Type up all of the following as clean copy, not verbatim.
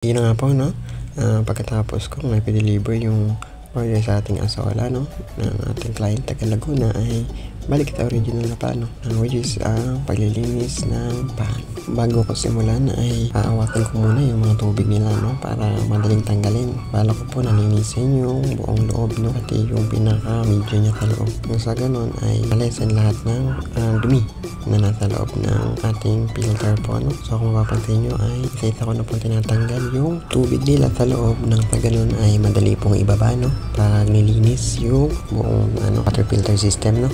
Yun na nga po, no? Pagkatapos kong i-deliver yung order sa ating asola, no? Ng ating client taga Laguna ay balik sa original na pan, no? Which is paglilinis ng pan. Bago ko simulan ay aawatin ko muna yung mga tubig nila, no? Para madaling tanggalin. Bala ko po nalinisin yung buong loob, no? Pati yung pinaka-medyo niya sa loob. Kung sa ganun ay malesan lahat ng dumi na nasa loob ng ating filter po, no? So kung mapapansin nyo ay isa-isa ko na po tinatanggal yung tubig nila sa loob ng ganun ay madali pong ibaba, no? Pag nilinis yung buong water filter system, no?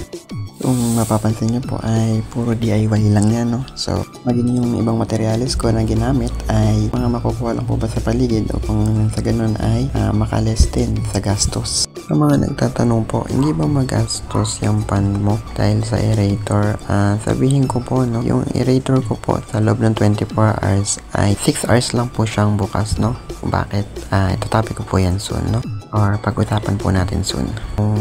Kung mapapansin nyo po ay puro DIY lang yan, no? So maging yung ibang materials ko na ginamit ay mga makukuha lang po ba sa paligid o kung sa ganun ay makales din sa gastos. Sa mga nagtatanong po, hindi ba magastos yung pan mo dahil sa aerator? Sabihin ko po, no, yung aerator ko po sa loob ng 24 hours ay 6 hours lang po siyang bukas, no? Bakit? Itatopic ko po yan soon, no? Or pag-usapan po natin soon. Kung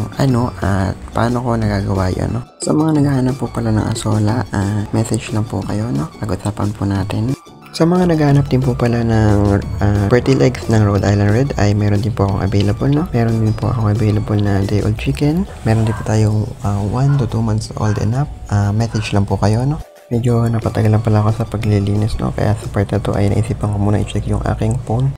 at paano ko nagagawa yun, no? Sa mga naghahanap po pala ng asola, message lang po kayo, no? Pag-usapan po natin. Sa mga naghahanap din po pala ng pretty legs ng Rhode Island Red ay meron din po akong available, no? Meron din po akong available na day old chicken. Meron din po tayong 1 to 2 months old and up. Message lang po kayo, no? Medyo napatagal lang pala ako sa paglilinis, no? Kaya sa part na to ay naisipan ko muna i-check yung aking phone